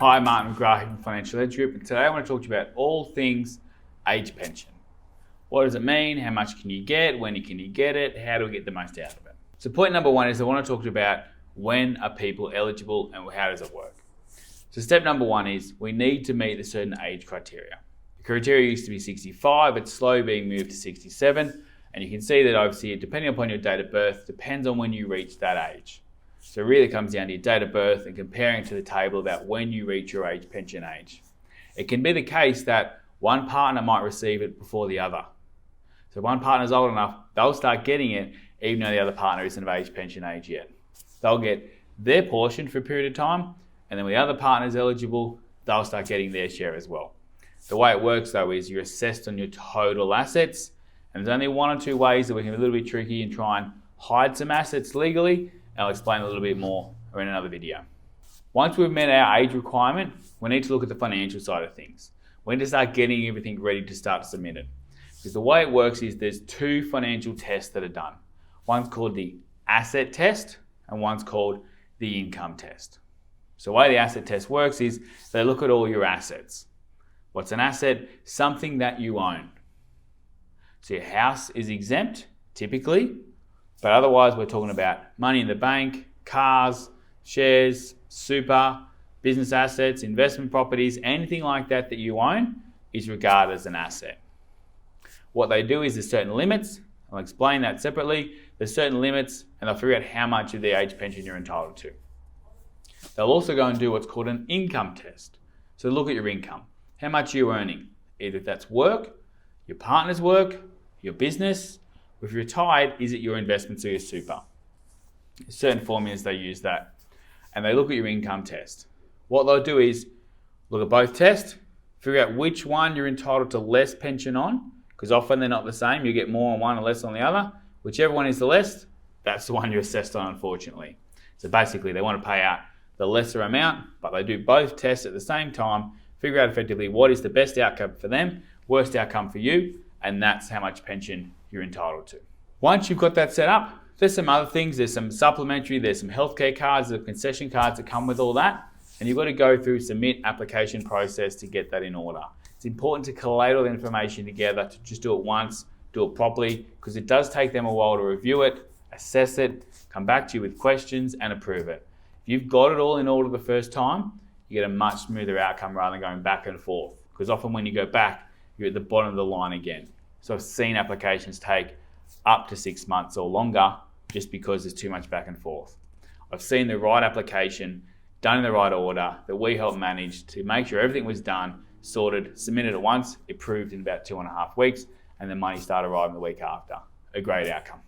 Hi, Martin McGrath from Financial Edge Group, and today I want to talk to you about all things age pension. What does it mean? How much can you get? When can you get it? How do we get the most out of it? So point number one is I want to talk to you about when are people eligible and how does it work. So step number one is we need to meet a certain age criteria. The criteria used to be 65, it's slowly being moved to 67, and you can see that obviously depending upon your date of birth, depends on when you reach that age. So it really comes down to your date of birth and comparing to the table about when you reach your age pension age. It can be the case that one partner might receive it before the other. So if one partner's old enough, they'll start getting it even though the other partner isn't of age pension age yet. They'll get their portion for a period of time, and then when the other partner's eligible, they'll start getting their share as well. The way it works though is you're assessed on your total assets, and there's only one or two ways that we can be a little bit tricky and try and hide some assets legally. I'll explain a little bit more in another video. Once we've met our age requirement, we need to look at the financial side of things. We need to start getting everything ready to start submitted. Because the way it works is there's two financial tests that are done. One's called the asset test and one's called the income test. So the way the asset test works is they look at all your assets. What's an asset? Something that you own. So your house is exempt, typically, but otherwise we're talking about money in the bank, cars, shares, super, business assets, investment properties, anything like that that you own is regarded as an asset. What they do is there's certain limits. I'll explain that separately. There's certain limits and they'll figure out how much of the age pension you're entitled to. They'll also go and do what's called an income test. So look at your income. How much are you earning? Either that's work, your partner's work, your business. If you're retired, is it your investments or your super? Certain formulas they use that. And they look at your income test. What they'll do is look at both tests, figure out which one you're entitled to less pension on, because often they're not the same. You get more on one and less on the other. Whichever one is the less, that's the one you're assessed on, unfortunately. So basically, they want to pay out the lesser amount, but they do both tests at the same time, figure out effectively what is the best outcome for them, worst outcome for you, and that's how much pension you're entitled to. Once you've got that set up, there's some other things. There's some supplementary, there's some healthcare cards, there's concession cards that come with all that, and you've got to go through submit application process to get that in order. It's important to collate all the information together, to just do it once, do it properly, because it does take them a while to review it, assess it, come back to you with questions and approve it. If you've got it all in order the first time, you get a much smoother outcome rather than going back and forth, because often when you go back, you're at the bottom of the line again. So I've seen applications take up to 6 months or longer just because there's too much back and forth. I've seen the right application done in the right order that we helped manage to make sure everything was done, sorted, submitted at once, approved in about 2.5 weeks, and the money started arriving the week after. A great outcome.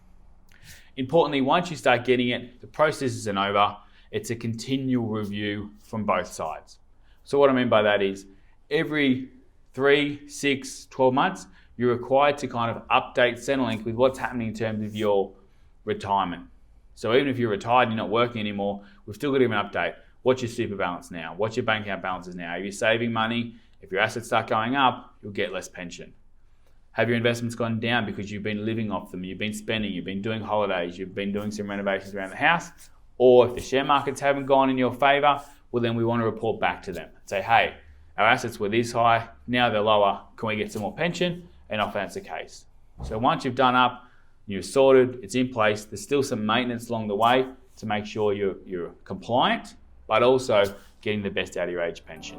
Importantly, once you start getting it, the process isn't over. It's a continual review from both sides. So what I mean by that is every 3, 6, 12 months, you're required to kind of update Centrelink with what's happening in terms of your retirement. So even if you're retired and you're not working anymore, we've still got to give an update. What's your super balance now? What's your bank account balances now? Are you saving money? If your assets start going up, you'll get less pension. Have your investments gone down because you've been living off them, you've been spending, you've been doing holidays, you've been doing some renovations around the house? Or if the share markets haven't gone in your favor, well then we want to report back to them and say, hey, our assets were this high, now they're lower, can we get some more pension? And often that's the case. So once you've done up, you're sorted, it's in place, there's still some maintenance along the way to make sure you're compliant, but also getting the best out of your age pension.